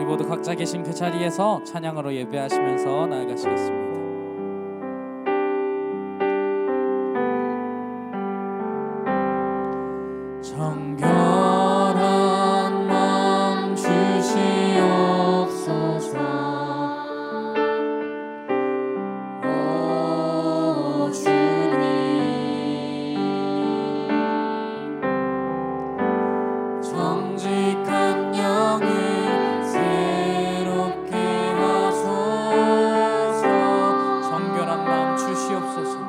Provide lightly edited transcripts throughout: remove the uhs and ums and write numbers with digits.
우리 모두 각자 계신 그 자리에서 찬양으로 예배하시면서 나아가시겠습니다. 정결한 마음 주시옵소서. 오 주님, 정직한 영을 새롭게 하소서. 정결한 마음 주시옵소서.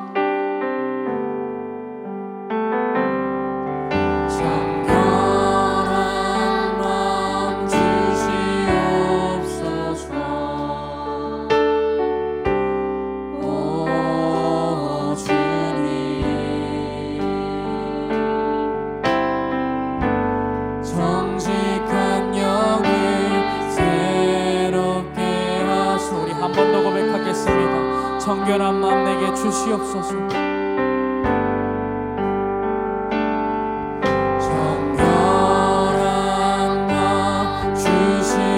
정결한 마음 내게 주시옵소서. 정결한 마음 주시옵소서.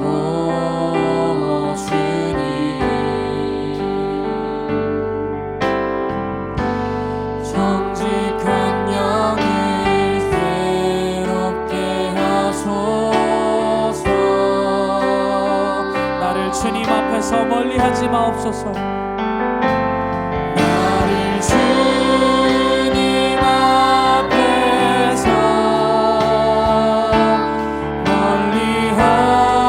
오 주님, 정직한 영을 새롭게 하소서. 주님 앞에서 멀리하지 마옵소서. 나를 주님 앞에서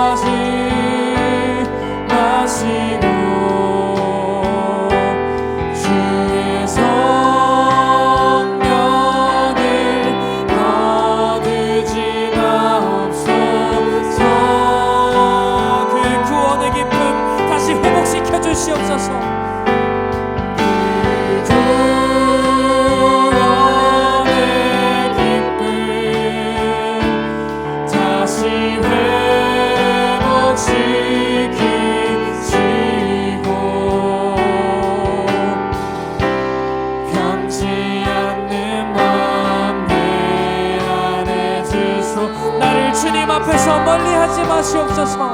멀리하지 마시고 주의 성령을 거두지 마옵소서. 회복시켜 주시옵소서. 구원의 기쁨 다시 회복시키시고 변치 않는 마음 내 안에 주소. 나를 주님 앞에서 멀리하지 마시옵소서.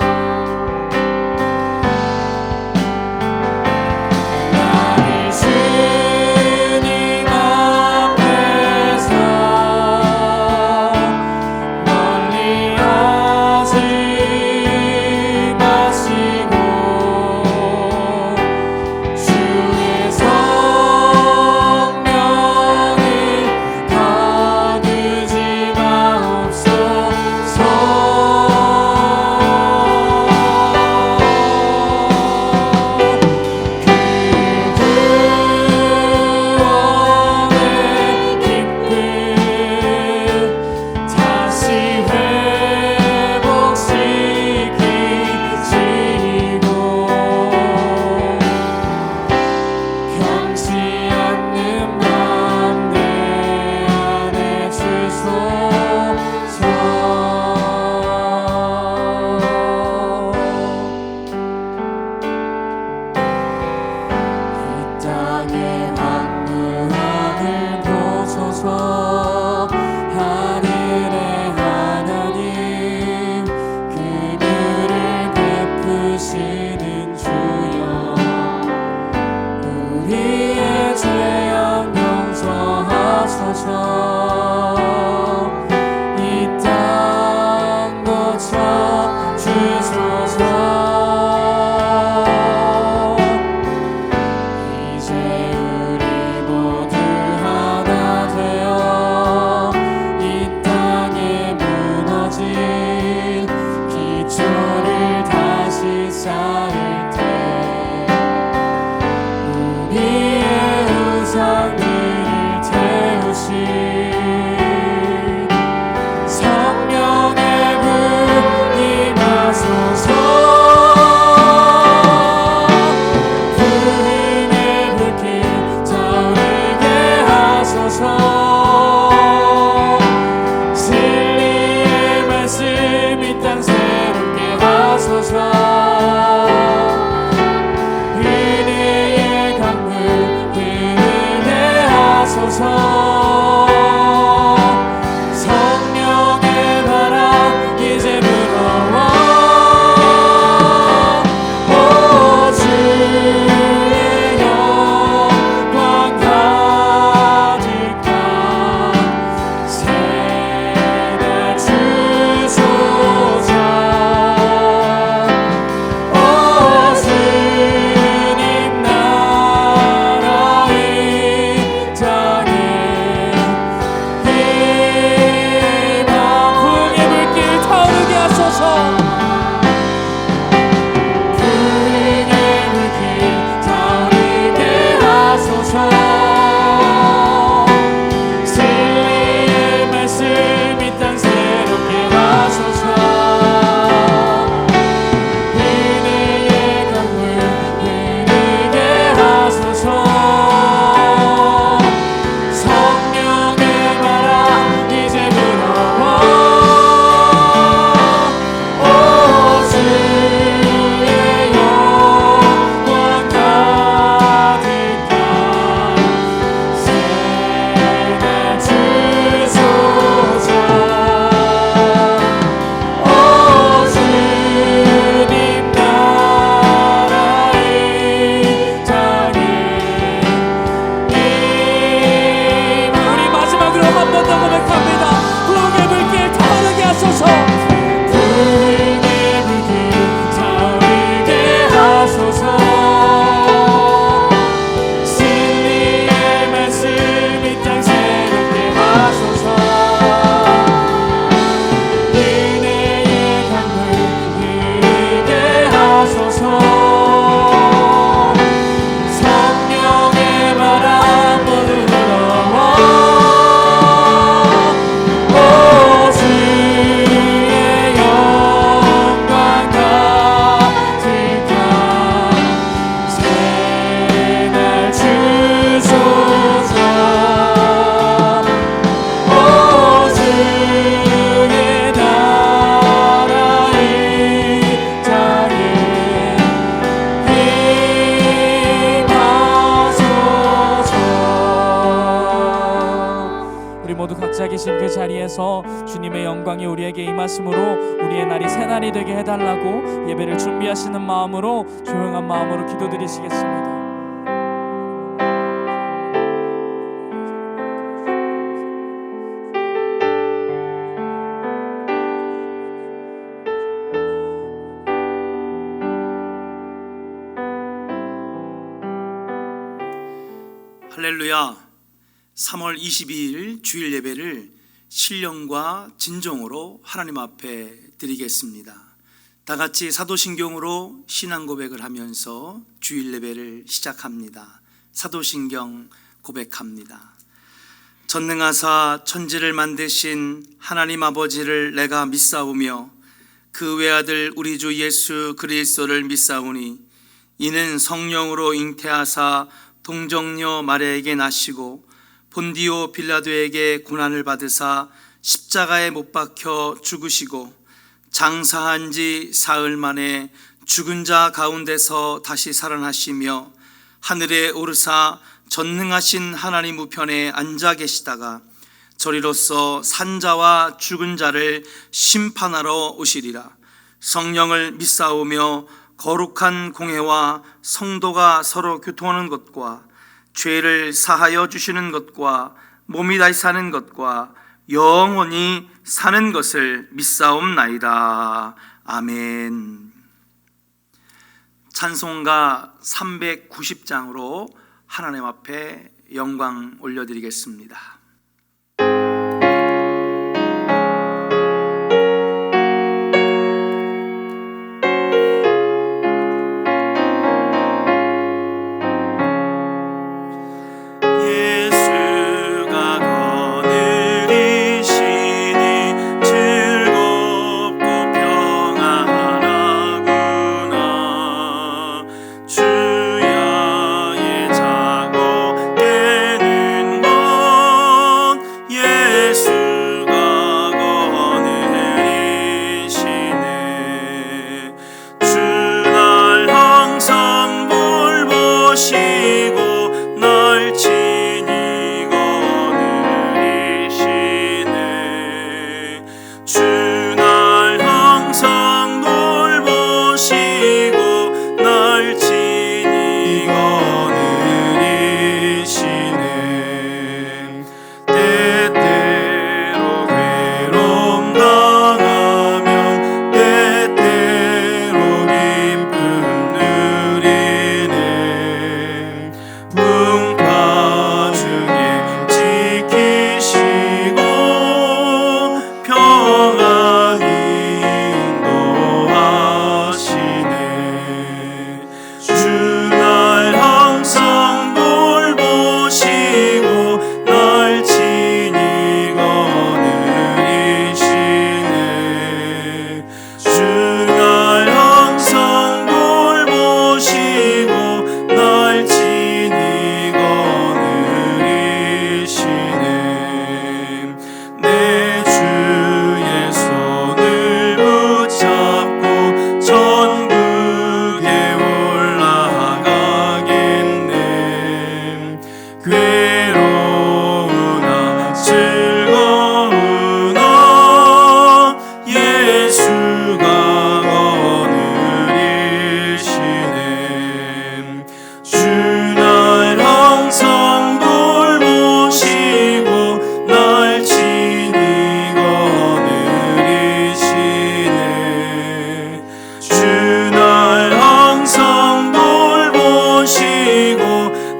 은혜의 강물 흐르게 하소서. 계신 그 자리에서 주님의 영광이 우리에게 임하심으로 우리의 날이 새 날이 되게 해달라고 예배를 준비하시는 마음으로 조용한 마음으로 기도드리시겠습니다. 할렐루야. 3월 22일 주일 예배를 신령과 진정으로 하나님 앞에 드리겠습니다. 다 같이 사도신경으로 신앙 고백을 하면서 주일 예배를 시작합니다. 사도신경 고백합니다. 전능하사 천지를 만드신 하나님 아버지를 내가 믿사오며 그 외아들 우리 주 예수 그리스도를 믿사오니 이는 성령으로 잉태하사 동정녀 마리아에게 나시고 본디오 빌라도에게 고난을 받으사 십자가에 못 박혀 죽으시고 장사한 지 사흘 만에 죽은 자 가운데서 다시 살아나시며 하늘에 오르사 전능하신 하나님 우편에 앉아 계시다가 저리로서 산자와 죽은 자를 심판하러 오시리라. 성령을 믿사오며 거룩한 공회와 성도가 서로 교통하는 것과 죄를 사하여 주시는 것과 몸이 다시 사는 것과 영원히 사는 것을 믿사옵나이다. 아멘. 찬송가 390장으로 하나님 앞에 영광 올려드리겠습니다.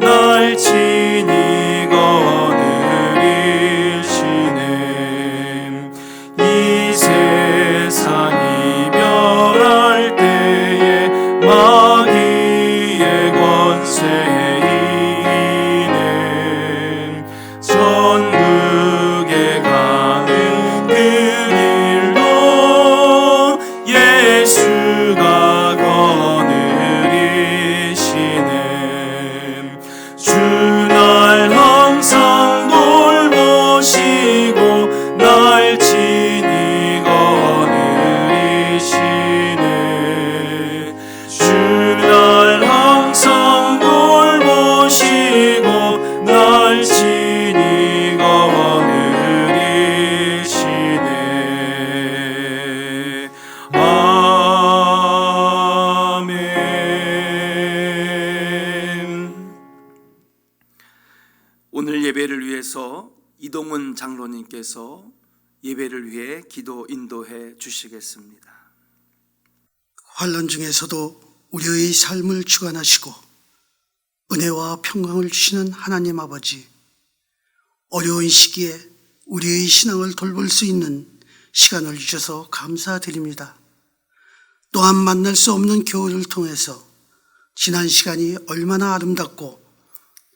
날 친히 오늘 예배를 위해서 이동훈 장로님께서 예배를 위해 기도 인도해 주시겠습니다. 환난 중에서도 우리의 삶을 주관하시고 은혜와 평강을 주시는 하나님 아버지, 어려운 시기에 우리의 신앙을 돌볼 수 있는 시간을 주셔서 감사드립니다. 또한 만날 수 없는 교회를 통해서 지난 시간이 얼마나 아름답고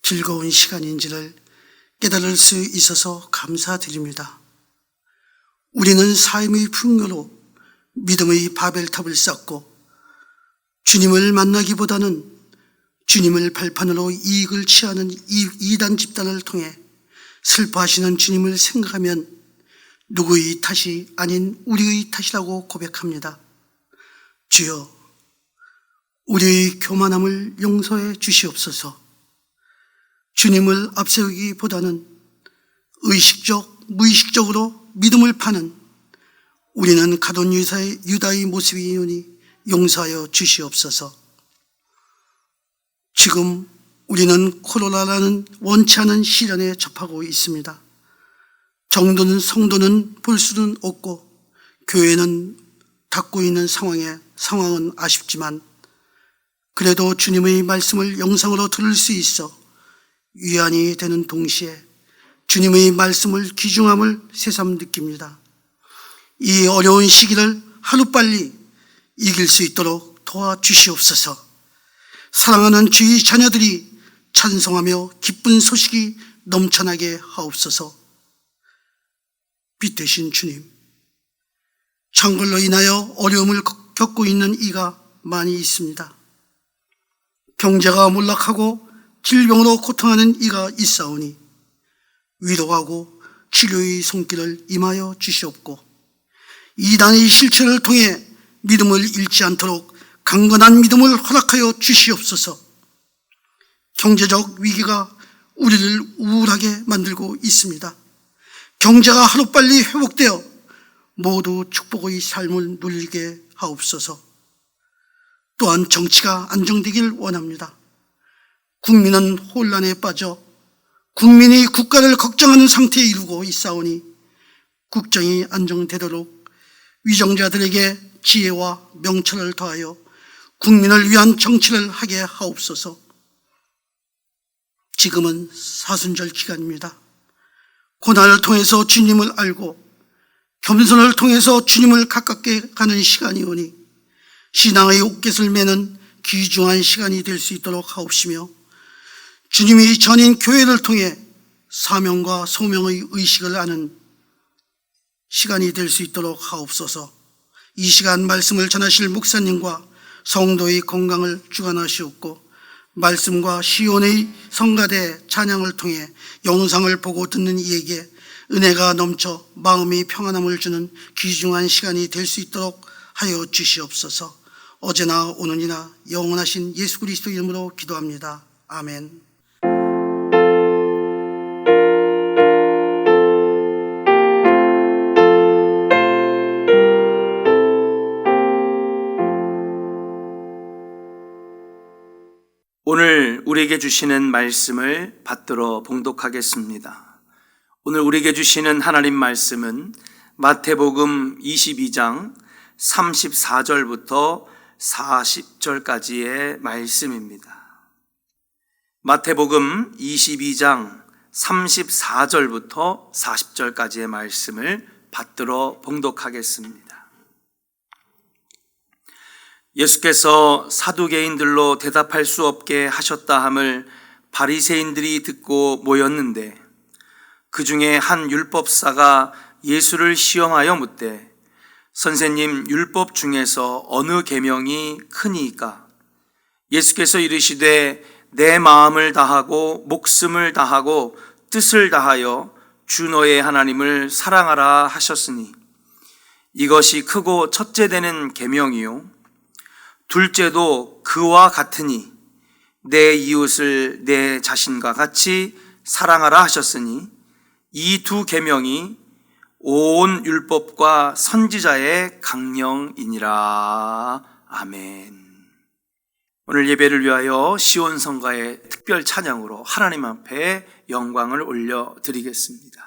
즐거운 시간인지를 깨달을 수 있어서 감사드립니다. 우리는 삶의 풍요로 믿음의 바벨탑을 쌓고 주님을 만나기보다는 주님을 발판으로 이익을 취하는 이단 집단을 통해 슬퍼하시는 주님을 생각하면 누구의 탓이 아닌 우리의 탓이라고 고백합니다. 주여, 우리의 교만함을 용서해 주시옵소서. 주님을 앞세우기보다는 의식적, 무의식적으로 믿음을 파는 우리는 가돈 유다의 모습이오니 용서하여 주시옵소서. 지금 우리는 코로나라는 원치 않은 시련에 접하고 있습니다. 정도는 성도는 볼 수는 없고 교회는 닫고 있는 상황은 아쉽지만 그래도 주님의 말씀을 영상으로 들을 수 있어 위안이 되는 동시에 주님의 말씀을 귀중함을 새삼 느낍니다. 이 어려운 시기를 하루빨리 이길 수 있도록 도와주시옵소서. 사랑하는 주의 자녀들이 찬송하며 기쁜 소식이 넘쳐나게 하옵소서. 빛되신 주님, 창걸로 인하여 어려움을 겪고 있는 이가 많이 있습니다. 경제가 몰락하고 질병으로 고통하는 이가 있사오니 위로하고 치료의 손길을 임하여 주시옵고 이단의 실체를 통해 믿음을 잃지 않도록 강건한 믿음을 허락하여 주시옵소서. 경제적 위기가 우리를 우울하게 만들고 있습니다. 경제가 하루빨리 회복되어 모두 축복의 삶을 누리게 하옵소서. 또한 정치가 안정되길 원합니다. 국민은 혼란에 빠져 국민이 국가를 걱정하는 상태에 이르고 있사오니 국정이 안정되도록 위정자들에게 지혜와 명철을 더하여 국민을 위한 정치를 하게 하옵소서. 지금은 사순절 기간입니다. 고난을 통해서 주님을 알고 겸손을 통해서 주님을 가깝게 가는 시간이오니 신앙의 옷깃을 매는 귀중한 시간이 될 수 있도록 하옵시며 주님이 전인 교회를 통해 사명과 소명의 의식을 아는 시간이 될 수 있도록 하옵소서. 이 시간 말씀을 전하실 목사님과 성도의 건강을 주관하시옵고 말씀과 시온의 성가대 찬양을 통해 영상을 보고 듣는 이에게 은혜가 넘쳐 마음이 평안함을 주는 귀중한 시간이 될 수 있도록 하여 주시옵소서. 어제나 오늘이나 영원하신 예수 그리스도 이름으로 기도합니다. 아멘. 오늘 우리에게 주시는 말씀을 받들어 봉독하겠습니다. 오늘 우리에게 주시는 하나님 말씀은 마태복음 22장 34절부터 40절까지의 말씀입니다. 마태복음 22장 34절부터 40절까지의 말씀을 받들어 봉독하겠습니다. 예수께서 사두개인들로 대답할 수 없게 하셨다 함을 바리새인들이 듣고 모였는데 그 중에 한 율법사가 예수를 시험하여 묻되 선생님, 율법 중에서 어느 계명이 크니이까? 예수께서 이르시되 내 마음을 다하고 목숨을 다하고 뜻을 다하여 주 너의 하나님을 사랑하라 하셨으니 이것이 크고 첫째 되는 계명이요 둘째도 그와 같으니 내 이웃을 내 자신과 같이 사랑하라 하셨으니 이 두 계명이 온 율법과 선지자의 강령이니라. 아멘. 오늘 예배를 위하여 시온 성가의 특별 찬양으로 하나님 앞에 영광을 올려드리겠습니다.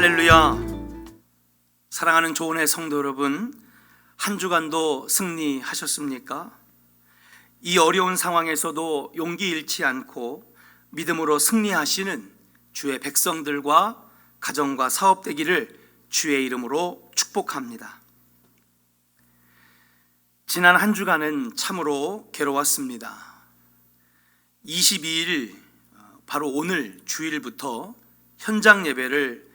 할렐루야. 사랑하는 조은의 성도 여러분, 한 주간도 승리하셨습니까? 이 어려운 상황에서도 용기 잃지 않고 믿음으로 승리하시는 주의 백성들과 가정과 사업 되기를 주의 이름으로 축복합니다. 지난 한 주간은 참으로 괴로웠습니다. 22일 바로 오늘 주일부터 현장 예배를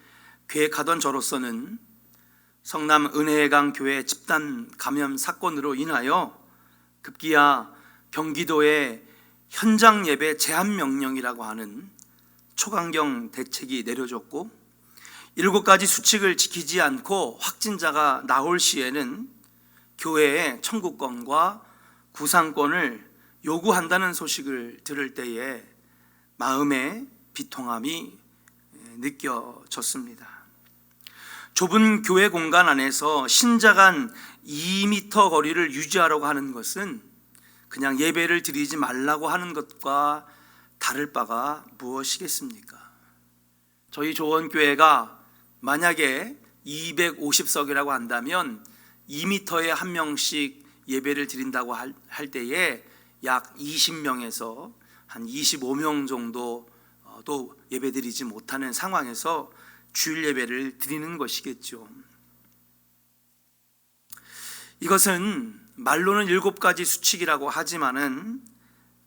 계획하던 저로서는 성남 은혜강 교회 집단 감염 사건으로 인하여 급기야 경기도에 현장 예배 제한 명령이라고 하는 초강경 대책이 내려졌고 7가지 수칙을 지키지 않고 확진자가 나올 시에는 교회의 청구권과 구상권을 요구한다는 소식을 들을 때에 마음의 비통함이 느껴졌습니다. 좁은 교회 공간 안에서 신자 간 2m 거리를 유지하라고 하는 것은 그냥 예배를 드리지 말라고 하는 것과 다를 바가 무엇이겠습니까? 저희 조원교회가 만약에 250석이라고 한다면 2m에 한 명씩 예배를 드린다고 할 때에 약 20명에서 한 25명 정도 또 예배드리지 못하는 상황에서 주일 예배를 드리는 것이겠죠. 이것은 말로는 7가지 수칙이라고 하지만은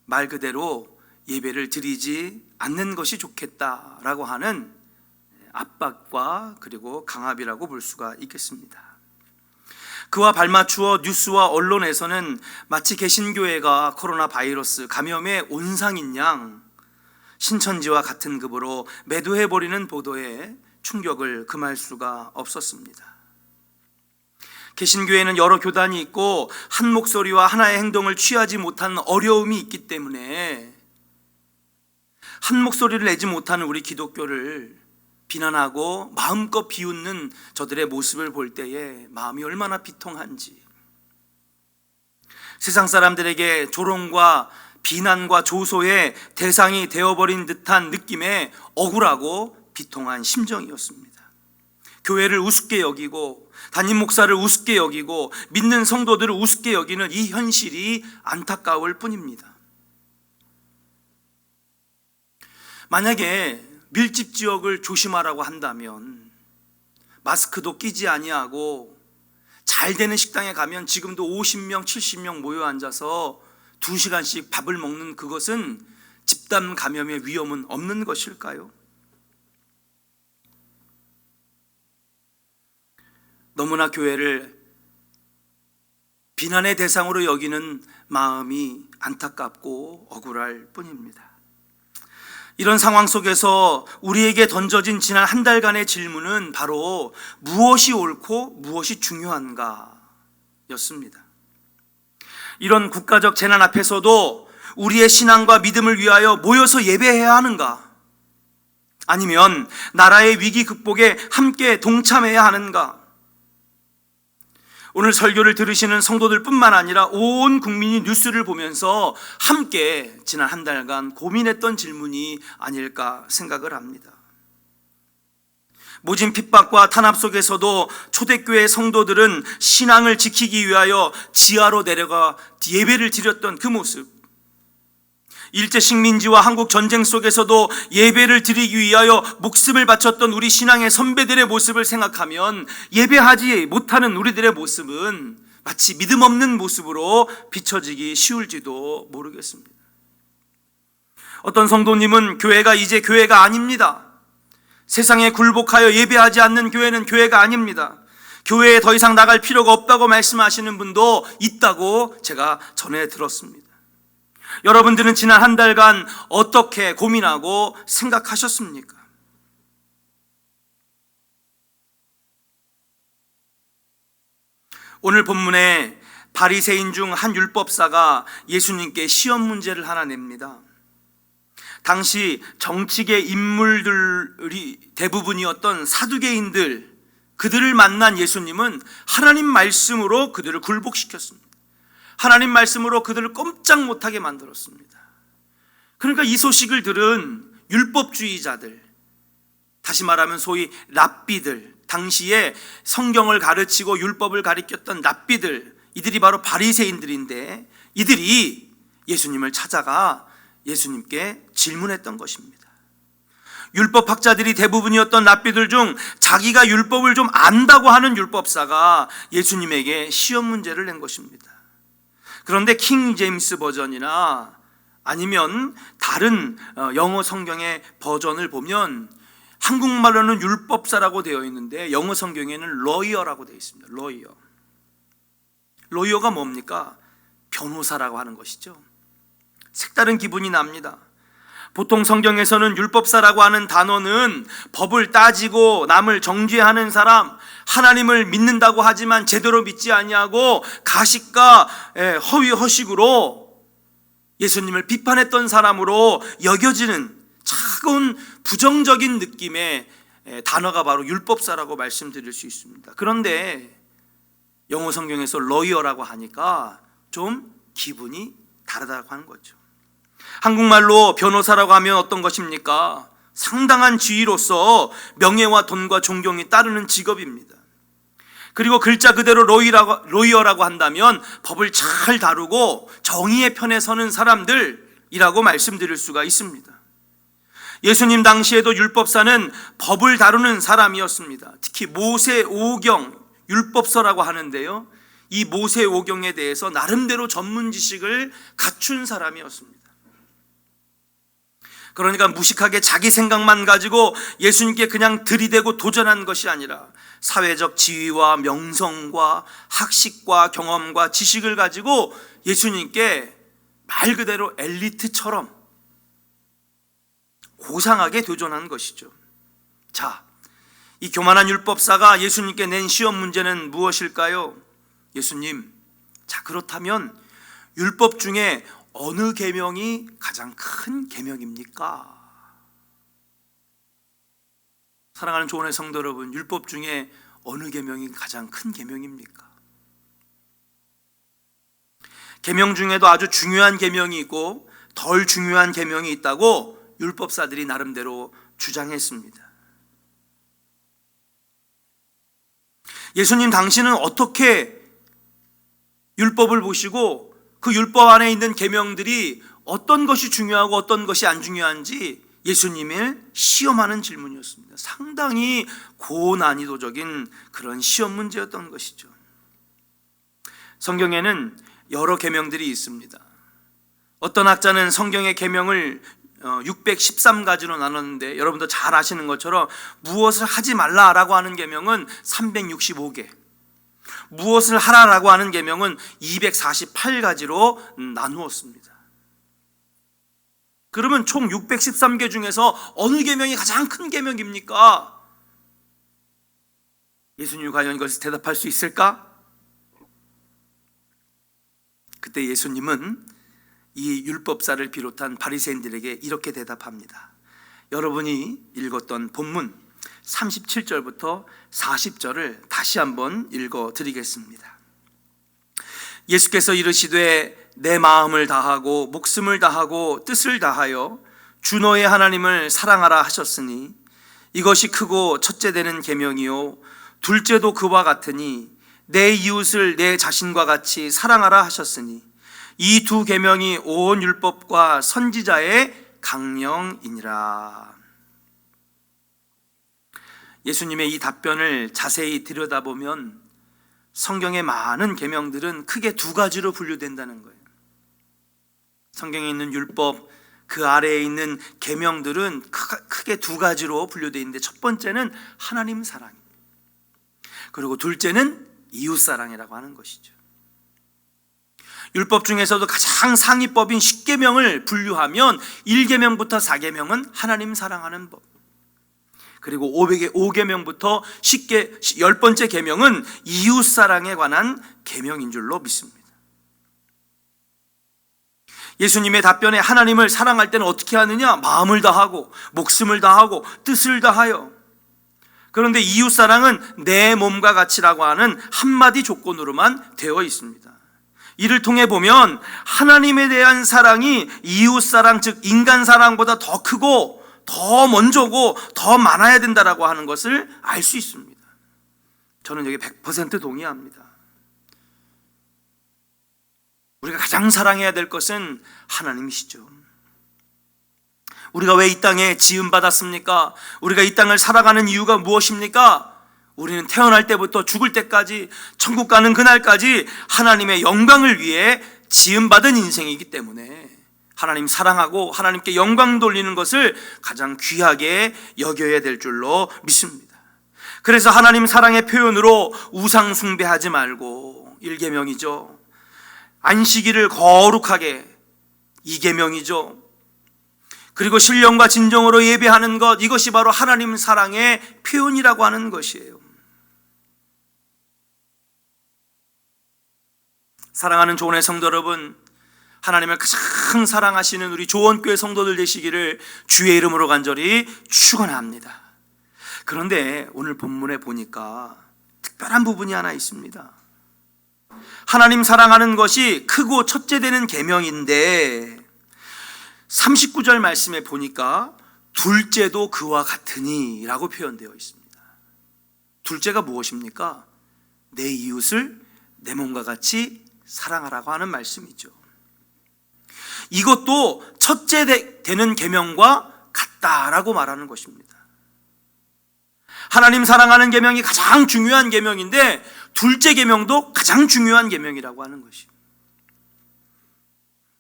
말 그대로 예배를 드리지 않는 것이 좋겠다라고 하는 압박과 그리고 강압이라고 볼 수가 있겠습니다. 그와 발맞추어 뉴스와 언론에서는 마치 개신교회가 코로나 바이러스 감염의 온상인 양 신천지와 같은 급으로 매도해버리는 보도에 충격을 금할 수가 없었습니다. 개신교회는 여러 교단이 있고 한 목소리와 하나의 행동을 취하지 못하는 어려움이 있기 때문에 한 목소리를 내지 못하는 우리 기독교를 비난하고 마음껏 비웃는 저들의 모습을 볼 때에 마음이 얼마나 비통한지, 세상 사람들에게 조롱과 비난과 조소의 대상이 되어버린 듯한 느낌에 억울하고 비통한 심정이었습니다. 교회를 우습게 여기고 담임 목사를 우습게 여기고 믿는 성도들을 우습게 여기는 이 현실이 안타까울 뿐입니다. 만약에 밀집 지역을 조심하라고 한다면 마스크도 끼지 아니하고 잘 되는 식당에 가면 지금도 50명, 70명 모여 앉아서 2시간씩 밥을 먹는 그것은 집단 감염의 위험은 없는 것일까요? 너무나 교회를 비난의 대상으로 여기는 마음이 안타깝고 억울할 뿐입니다. 이런 상황 속에서 우리에게 던져진 지난 한 달간의 질문은 바로 무엇이 옳고 무엇이 중요한가 였습니다. 이런 국가적 재난 앞에서도 우리의 신앙과 믿음을 위하여 모여서 예배해야 하는가? 아니면 나라의 위기 극복에 함께 동참해야 하는가? 오늘 설교를 들으시는 성도들 뿐만 아니라 온 국민이 뉴스를 보면서 함께 지난 한 달간 고민했던 질문이 아닐까 생각을 합니다. 모진 핍박과 탄압 속에서도 초대교회 성도들은 신앙을 지키기 위하여 지하로 내려가 예배를 드렸던 그 모습, 일제 식민지와 한국 전쟁 속에서도 예배를 드리기 위하여 목숨을 바쳤던 우리 신앙의 선배들의 모습을 생각하면 예배하지 못하는 우리들의 모습은 마치 믿음 없는 모습으로 비춰지기 쉬울지도 모르겠습니다. 어떤 성도님은 교회가 이제 교회가 아닙니다. 세상에 굴복하여 예배하지 않는 교회는 교회가 아닙니다. 교회에 더 이상 나갈 필요가 없다고 말씀하시는 분도 있다고 제가 전해 들었습니다. 여러분들은 지난 한 달간 어떻게 고민하고 생각하셨습니까? 오늘 본문에 바리새인 중 한 율법사가 예수님께 시험 문제를 하나 냅니다. 당시 정치계 인물들이 대부분이었던 사두개인들, 그들을 만난 예수님은 하나님 말씀으로 그들을 굴복시켰습니다. 하나님 말씀으로 그들을 꼼짝 못하게 만들었습니다. 그러니까 이 소식을 들은 율법주의자들, 다시 말하면 소위 랍비들, 당시에 성경을 가르치고 율법을 가르쳤던 랍비들, 이들이 바로 바리새인들인데 이들이 예수님을 찾아가 예수님께 질문했던 것입니다. 율법학자들이 대부분이었던 랍비들 중 자기가 율법을 좀 안다고 하는 율법사가 예수님에게 시험 문제를 낸 것입니다. 그런데 킹 제임스 버전이나 아니면 다른 영어 성경의 버전을 보면 한국말로는 율법사라고 되어 있는데 영어 성경에는 lawyer 되어 있습니다. lawyer가 뭡니까? 변호사라고 하는 것이죠. 색다른 기분이 납니다. 보통 성경에서는 율법사라고 하는 단어는 법을 따지고 남을 정죄하는 사람, 하나님을 믿는다고 하지만 제대로 믿지 아니하고 가식과 허위 허식으로 예수님을 비판했던 사람으로 여겨지는 차가운 부정적인 느낌의 단어가 바로 율법사라고 말씀드릴 수 있습니다. 그런데 영어 성경에서 lawyer라고 하니까 좀 기분이 다르다고 하는 거죠. 한국말로 변호사라고 하면 어떤 것입니까? 상당한 지위로서 명예와 돈과 존경이 따르는 직업입니다. 그리고 글자 그대로 로이어라고 한다면 법을 잘 다루고 정의의 편에 서는 사람들이라고 말씀드릴 수가 있습니다. 예수님 당시에도 율법사는 법을 다루는 사람이었습니다. 특히 모세오경 율법서라고 하는데요, 이 모세오경에 대해서 나름대로 전문 지식을 갖춘 사람이었습니다. 그러니까 무식하게 자기 생각만 가지고 예수님께 그냥 들이대고 도전한 것이 아니라 사회적 지위와 명성과 학식과 경험과 지식을 가지고 예수님께 말 그대로 엘리트처럼 고상하게 도전한 것이죠. 자, 이 교만한 율법사가 예수님께 낸 시험 문제는 무엇일까요? 예수님, 자, 그렇다면 율법 중에 어느 계명이 가장 큰 계명입니까? 사랑하는 조원의 성도 여러분, 율법 중에 어느 계명이 가장 큰 계명입니까? 계명 중에도 아주 중요한 계명이 있고 덜 중요한 계명이 있다고 율법사들이 나름대로 주장했습니다. 예수님 당신은 어떻게 율법을 보시고 그 율법 안에 있는 계명들이 어떤 것이 중요하고 어떤 것이 안 중요한지 예수님을 시험하는 질문이었습니다. 상당히 고난이도적인 그런 시험 문제였던 것이죠. 성경에는 여러 계명들이 있습니다. 어떤 학자는 성경의 계명을 613가지로 나눴는데, 여러분도 잘 아시는 것처럼 무엇을 하지 말라라고 하는 계명은 365개, 무엇을 하라라고 하는 계명은 248가지로 나누었습니다. 그러면 총 613개 중에서 어느 계명이 가장 큰 계명입니까? 예수님이 과연 이것을 대답할 수 있을까? 그때 예수님은 이 율법사를 비롯한 바리새인들에게 이렇게 대답합니다. 여러분이 읽었던 본문 37절부터 40절을 다시 한번 읽어드리겠습니다. 예수께서 이르시되 내 마음을 다하고 목숨을 다하고 뜻을 다하여 주 너의 하나님을 사랑하라 하셨으니 이것이 크고 첫째 되는 계명이요 둘째도 그와 같으니 내 이웃을 내 자신과 같이 사랑하라 하셨으니 이 두 계명이 온 율법과 선지자의 강령이니라. 예수님의 이 답변을 자세히 들여다보면 성경의 많은 계명들은 크게 두 가지로 분류된다는 거예요. 성경에 있는 율법, 그 아래에 있는 계명들은 크게 두 가지로 분류되어 있는데, 첫 번째는 하나님 사랑, 그리고 둘째는 이웃 사랑이라고 하는 것이죠. 율법 중에서도 가장 상위법인 10계명을 분류하면 1계명부터 4계명은 하나님 사랑하는 법, 그리고 5계명부터 10번째 계명은 이웃 사랑에 관한 계명인 줄로 믿습니다. 예수님의 답변에 하나님을 사랑할 때는 어떻게 하느냐? 마음을 다하고 목숨을 다하고 뜻을 다하여. 그런데 이웃 사랑은 내 몸과 같이라고 하는 한마디 조건으로만 되어 있습니다. 이를 통해 보면 하나님에 대한 사랑이 이웃 사랑, 즉 인간 사랑보다 더 크고 더 먼저고 더 많아야 된다라고 하는 것을 알 수 있습니다. 저는 여기 100% 동의합니다. 우리가 가장 사랑해야 될 것은 하나님이시죠. 우리가 왜 이 땅에 지음받았습니까? 우리가 이 땅을 살아가는 이유가 무엇입니까? 우리는 태어날 때부터 죽을 때까지, 천국 가는 그날까지 하나님의 영광을 위해 지음받은 인생이기 때문에 하나님 사랑하고 하나님께 영광 돌리는 것을 가장 귀하게 여겨야 될 줄로 믿습니다. 그래서 하나님 사랑의 표현으로 우상 숭배하지 말고 1계명이죠. 안식일을 거룩하게 2계명이죠. 그리고 신령과 진정으로 예배하는 것, 이것이 바로 하나님 사랑의 표현이라고 하는 것이에요. 사랑하는 조원의 성도 여러분, 하나님을 가장 사랑하시는 우리 조원교회 성도들 되시기를 주의 이름으로 간절히 축원합니다. 그런데 오늘 본문에 보니까 특별한 부분이 하나 있습니다. 하나님 사랑하는 것이 크고 첫째 되는 계명인데 39절 말씀에 보니까 둘째도 그와 같으니 라고 표현되어 있습니다. 둘째가 무엇입니까? 내 이웃을 내 몸과 같이 사랑하라고 하는 말씀이죠. 이것도 첫째 되는 계명과 같다라고 말하는 것입니다. 하나님 사랑하는 계명이 가장 중요한 계명인데 둘째 계명도 가장 중요한 계명이라고 하는 것입니다.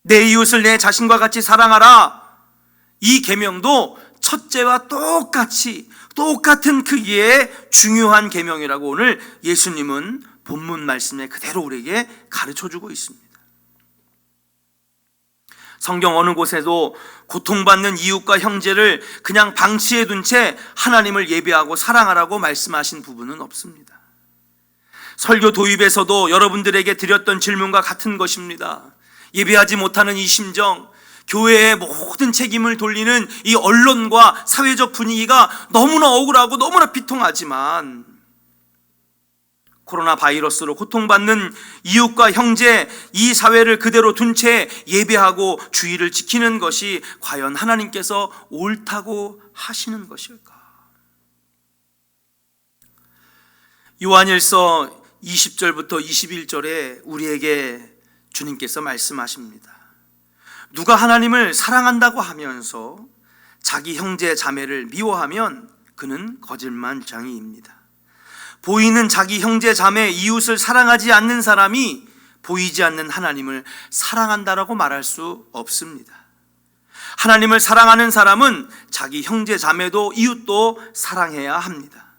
내 이웃을 내 자신과 같이 사랑하라. 이 계명도 첫째와 똑같은 크기의 중요한 계명이라고 오늘 예수님은 본문 말씀에 그대로 우리에게 가르쳐주고 있습니다. 성경 어느 곳에도 고통받는 이웃과 형제를 그냥 방치해 둔 채 하나님을 예배하고 사랑하라고 말씀하신 부분은 없습니다. 설교 도입에서도 여러분들에게 드렸던 질문과 같은 것입니다. 예배하지 못하는 이 심정, 교회의 모든 책임을 돌리는 이 언론과 사회적 분위기가 너무나 억울하고 너무나 비통하지만 코로나 바이러스로 고통받는 이웃과 형제, 이 사회를 그대로 둔 채 예배하고 주의를 지키는 것이 과연 하나님께서 옳다고 하시는 것일까? 요한일서 20절부터 21절에 우리에게 주님께서 말씀하십니다. 누가 하나님을 사랑한다고 하면서 자기 형제 자매를 미워하면 그는 거짓말쟁이입니다. 보이는 자기 형제 자매 이웃을 사랑하지 않는 사람이 보이지 않는 하나님을 사랑한다라고 말할 수 없습니다. 하나님을 사랑하는 사람은 자기 형제 자매도 이웃도 사랑해야 합니다.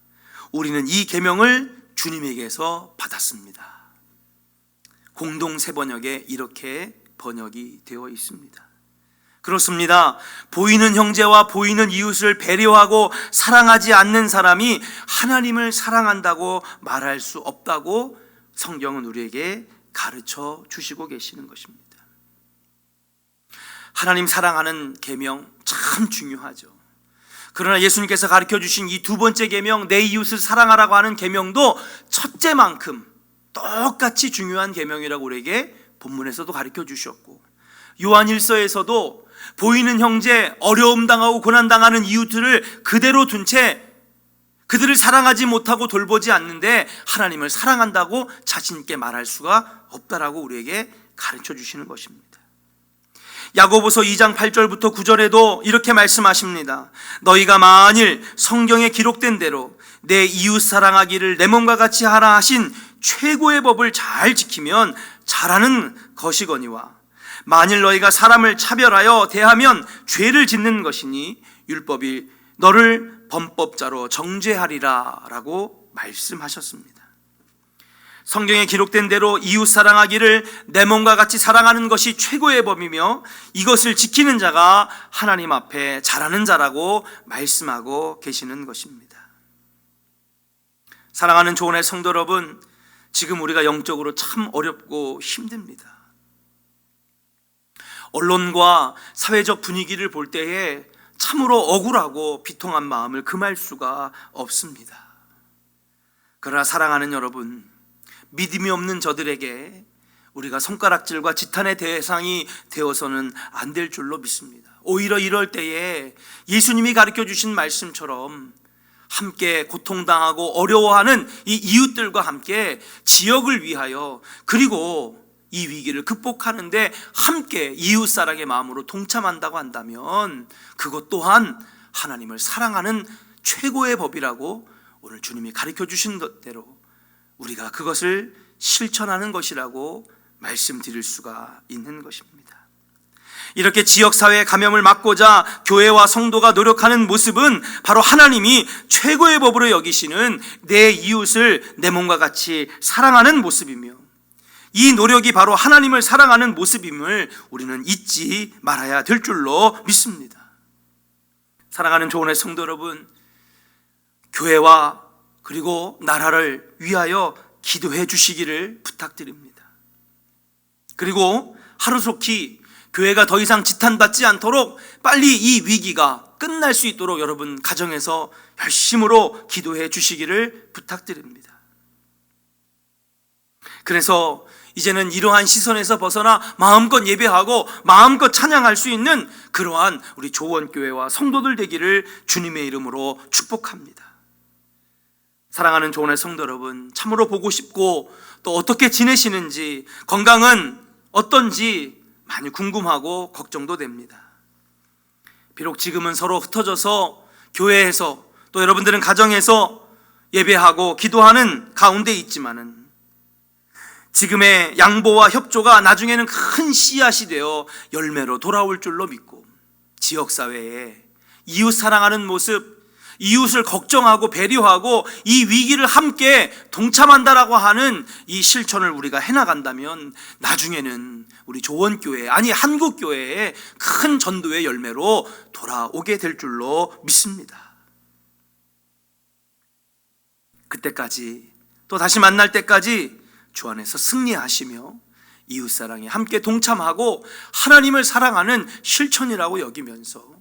우리는 이 계명을 주님에게서 받았습니다. 공동 세번역에 이렇게 번역이 되어 있습니다. 그렇습니다. 보이는 형제와 보이는 이웃을 배려하고 사랑하지 않는 사람이 하나님을 사랑한다고 말할 수 없다고 성경은 우리에게 가르쳐 주시고 계시는 것입니다. 하나님 사랑하는 계명 참 중요하죠. 그러나 예수님께서 가르쳐 주신 이 두 번째 계명, 내 이웃을 사랑하라고 하는 계명도 첫째만큼 똑같이 중요한 계명이라고 우리에게 본문에서도 가르쳐 주셨고, 요한일서에서도 보이는 형제, 어려움 당하고 고난 당하는 이웃들을 그대로 둔 채 그들을 사랑하지 못하고 돌보지 않는데 하나님을 사랑한다고 자신 있게 말할 수가 없다라고 우리에게 가르쳐 주시는 것입니다. 야고보서 2장 8절부터 9절에도 이렇게 말씀하십니다. 너희가 만일 성경에 기록된 대로 내 이웃 사랑하기를 내 몸과 같이 하라 하신 최고의 법을 잘 지키면 잘하는 것이거니와 만일 너희가 사람을 차별하여 대하면 죄를 짓는 것이니 율법이 너를 범법자로 정죄하리라 라고 말씀하셨습니다. 성경에 기록된 대로 이웃 사랑하기를 내 몸과 같이 사랑하는 것이 최고의 법이며 이것을 지키는 자가 하나님 앞에 잘하는 자라고 말씀하고 계시는 것입니다. 사랑하는 조언의 성도 여러분, 지금 우리가 영적으로 참 어렵고 힘듭니다. 언론과 사회적 분위기를 볼 때에 참으로 억울하고 비통한 마음을 금할 수가 없습니다. 그러나 사랑하는 여러분, 믿음이 없는 저들에게 우리가 손가락질과 지탄의 대상이 되어서는 안 될 줄로 믿습니다. 오히려 이럴 때에 예수님이 가르쳐 주신 말씀처럼 함께 고통당하고 어려워하는 이 이웃들과 함께 지역을 위하여 그리고 이 위기를 극복하는데 함께 이웃사랑의 마음으로 동참한다고 한다면 그것 또한 하나님을 사랑하는 최고의 법이라고 오늘 주님이 가르쳐 주신 대로 우리가 그것을 실천하는 것이라고 말씀드릴 수가 있는 것입니다. 이렇게 지역사회의 감염을 막고자 교회와 성도가 노력하는 모습은 바로 하나님이 최고의 법으로 여기시는 내 이웃을 내 몸과 같이 사랑하는 모습이며 이 노력이 바로 하나님을 사랑하는 모습임을 우리는 잊지 말아야 될 줄로 믿습니다. 사랑하는 조언의 성도 여러분, 교회와 그리고 나라를 위하여 기도해 주시기를 부탁드립니다. 그리고 하루속히 교회가 더 이상 지탄받지 않도록 빨리 이 위기가 끝날 수 있도록 여러분 가정에서 열심으로 기도해 주시기를 부탁드립니다. 그래서 이제는 이러한 시선에서 벗어나 마음껏 예배하고 마음껏 찬양할 수 있는 그러한 우리 조원교회와 성도들 되기를 주님의 이름으로 축복합니다. 사랑하는 조원의 성도 여러분, 참으로 보고 싶고 또 어떻게 지내시는지, 건강은 어떤지 많이 궁금하고 걱정도 됩니다. 비록 지금은 서로 흩어져서 교회에서 또 여러분들은 가정에서 예배하고 기도하는 가운데 있지만은, 지금의 양보와 협조가 나중에는 큰 씨앗이 되어 열매로 돌아올 줄로 믿고, 지역사회에 이웃 사랑하는 모습, 이웃을 걱정하고 배려하고 이 위기를 함께 동참한다라고 하는 이 실천을 우리가 해나간다면 나중에는 우리 조원교회, 아니 한국교회의 큰 전도의 열매로 돌아오게 될 줄로 믿습니다. 그때까지, 또 다시 만날 때까지 주 안에서 승리하시며 이웃사랑에 함께 동참하고 하나님을 사랑하는 실천이라고 여기면서,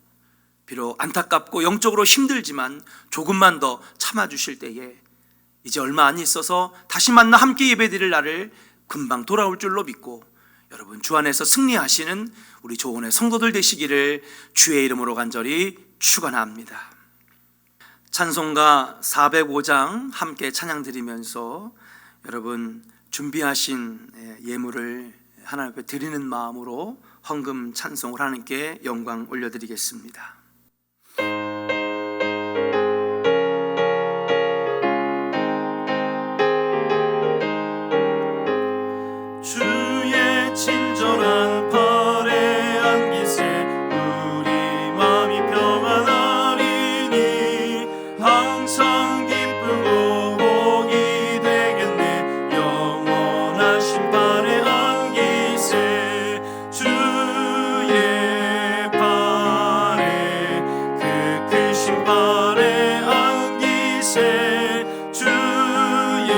비록 안타깝고 영적으로 힘들지만 조금만 더 참아주실 때에 이제 얼마 안 있어서 다시 만나 함께 예배드릴 날을 금방 돌아올 줄로 믿고, 여러분 주 안에서 승리하시는 우리 조원의 성도들 되시기를 주의 이름으로 간절히 축원합니다. 찬송가 405장 함께 찬양 드리면서 여러분 준비하신 예물을 하나님 앞에 드리는 마음으로 헌금 찬송을 하나님께 영광 올려드리겠습니다. 주의 친절한 팔에 안기세 우리 마음이 평안하리니 항상 기쁘고 복이 되겠네. 영원하신 팔에 안기세 주의 팔에 그 크신 팔에 안기세 주의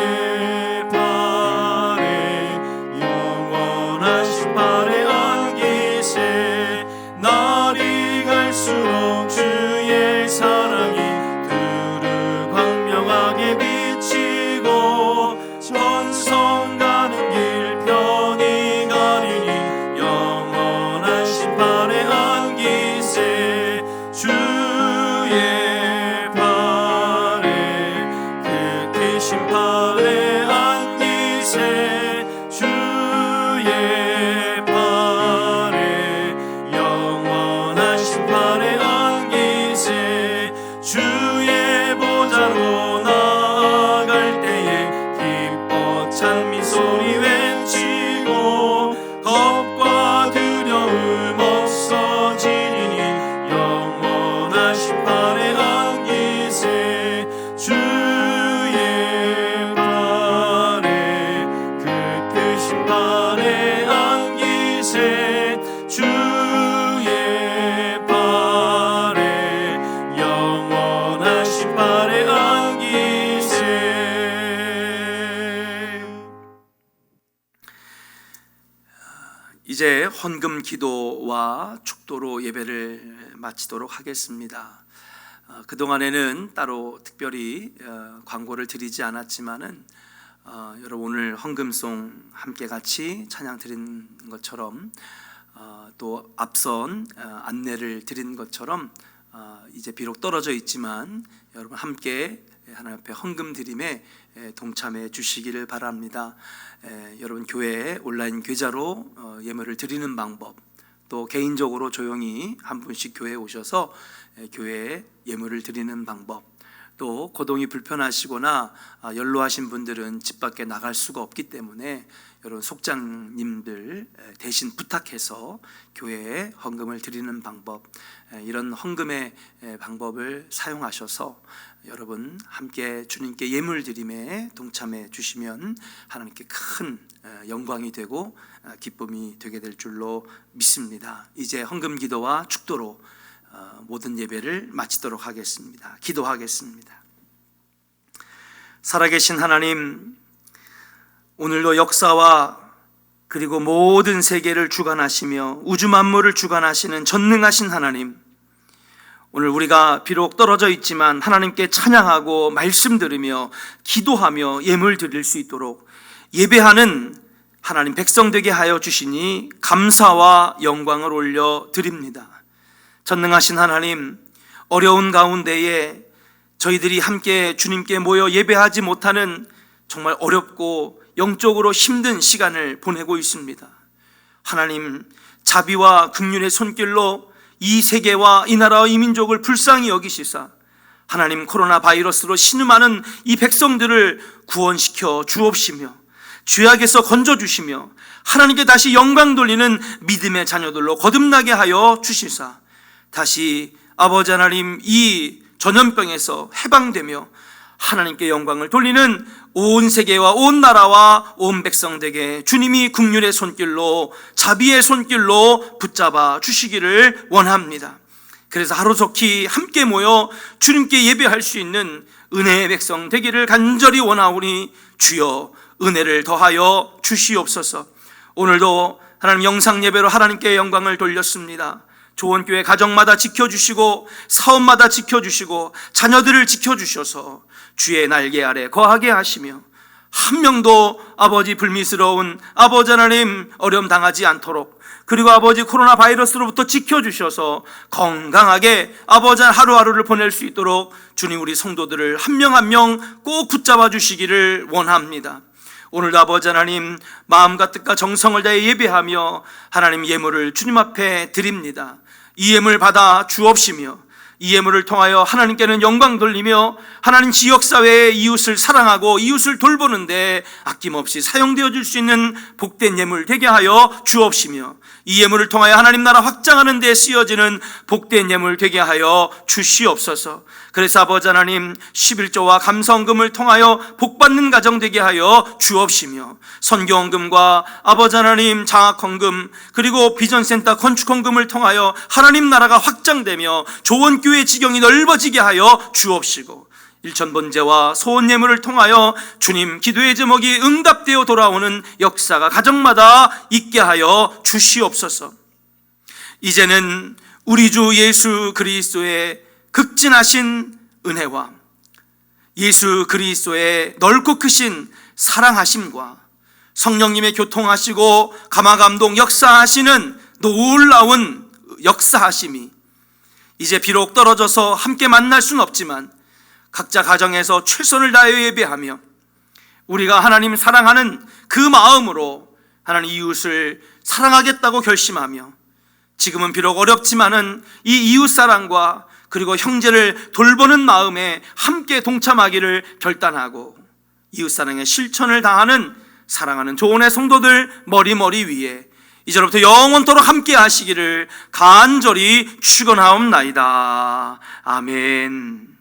팔에 영원하신 팔에 안기세. 날이 갈수록 주의 사랑이 두루 광명하게 비치고 전성 가는 길 편히 가리니 영원하신 팔에 안기세 주의 팔에 그 크신 팔에 안기세 주의 팔에 영원하신 팔에 안기세. 주의 보좌로 나아갈 때에 기뻐 찬미 소리 외치고 겁과 두려움 없어지리니 영원하신 팔에 안기세 주의 팔에 그 크신 팔에 안기세 주의 팔에 영원하신 팔에 안기세. 이제 헌금 기도와 축도로 예배를 마치도록 하겠습니다. 그동안에는 따로 특별히 광고를 드리지 않았지만은 여러분 오늘 헌금송 함께 같이 찬양 드린 것처럼 또 앞선 안내를 드린 것처럼 이제 비록 떨어져 있지만 여러분 함께 하나님 앞에 헌금 드림에 동참해 주시기를 바랍니다. 여러분 교회 온라인 계좌로 예물을 드리는 방법, 또 개인적으로 조용히 한 분씩 교회에 오셔서 교회에 예물을 드리는 방법, 또 거동이 불편하시거나 연로하신 분들은 집 밖에 나갈 수가 없기 때문에 여러분 속장님들 대신 부탁해서 교회에 헌금을 드리는 방법, 이런 헌금의 방법을 사용하셔서 여러분 함께 주님께 예물 드림에 동참해 주시면 하나님께 큰 영광이 되고 기쁨이 되게 될 줄로 믿습니다. 이제 헌금 기도와 축도로 모든 예배를 마치도록 하겠습니다. 기도하겠습니다. 살아계신 하나님, 오늘도 역사와 그리고 모든 세계를 주관하시며 우주 만물을 주관하시는 전능하신 하나님, 오늘 우리가 비록 떨어져 있지만 하나님께 찬양하고 말씀 들으며 기도하며 예물 드릴 수 있도록 예배하는 하나님 백성 되게 하여 주시니 감사와 영광을 올려 드립니다. 전능하신 하나님, 어려운 가운데에 저희들이 함께 주님께 모여 예배하지 못하는 정말 어렵고 영적으로 힘든 시간을 보내고 있습니다. 하나님, 자비와 긍휼의 손길로 이 세계와 이 나라와 이 민족을 불쌍히 여기시사 하나님, 코로나 바이러스로 신음하는 이 백성들을 구원시켜 주옵시며 죄악에서 건져주시며 하나님께 다시 영광 돌리는 믿음의 자녀들로 거듭나게 하여 주시사 다시 아버지 하나님, 이 전염병에서 해방되며 하나님께 영광을 돌리는 온 세계와 온 나라와 온 백성들에게 주님이 긍휼의 손길로 자비의 손길로 붙잡아 주시기를 원합니다. 그래서 하루속히 함께 모여 주님께 예배할 수 있는 은혜의 백성 되기를 간절히 원하오니 주여 은혜를 더하여 주시옵소서. 오늘도 하나님 영상 예배로 하나님께 영광을 돌렸습니다. 좋은 교회 가정마다 지켜주시고 사업마다 지켜주시고 자녀들을 지켜주셔서 주의 날개 아래 거하게 하시며 한 명도 아버지 불미스러운 아버지 하나님 어려움 당하지 않도록, 그리고 아버지 코로나 바이러스로부터 지켜주셔서 건강하게 아버지 하루하루를 보낼 수 있도록 주님 우리 성도들을 한 명 한 명 꼭 붙잡아 주시기를 원합니다. 오늘도 아버지 하나님 마음과 뜻과 정성을 다해 예배하며 하나님 예물을 주님 앞에 드립니다. 이 예물 받아 주옵시며 이 예물을 통하여 하나님께는 영광 돌리며 하나님 지역사회의 이웃을 사랑하고 이웃을 돌보는데 아낌없이 사용되어질 수 있는 복된 예물 되게 하여 주옵시며 이 예물을 통하여 하나님 나라 확장하는 데 쓰여지는 복된 예물 되게 하여 주시옵소서. 그래서 아버지 하나님 11조와 감성금을 통하여 복받는 가정 되게 하여 주옵시며 선교헌금과 아버지 하나님 장학헌금 그리고 비전센터 건축헌금을 통하여 하나님 나라가 확장되며 좋은 교회 지경이 넓어지게 하여 주옵시고 일천번제와 소원예물을 통하여 주님 기도의 제목이 응답되어 돌아오는 역사가 가정마다 있게 하여 주시옵소서. 이제는 우리 주 예수 그리스도의 극진하신 은혜와 예수 그리스도의 넓고 크신 사랑하심과 성령님의 교통하시고 감화감동 역사하시는 놀라운 역사하심이 이제 비록 떨어져서 함께 만날 수는 없지만 각자 가정에서 최선을 다하여 예배하며 우리가 하나님 사랑하는 그 마음으로 하나님 이웃을 사랑하겠다고 결심하며 지금은 비록 어렵지만은 이 이웃 사랑과 그리고 형제를 돌보는 마음에 함께 동참하기를 결단하고 이웃 사랑의 실천을 다하는 사랑하는 조언의 성도들 머리 위에 이제로부터 영원토록 함께 하시기를 간절히 축원하옵나이다. 아멘.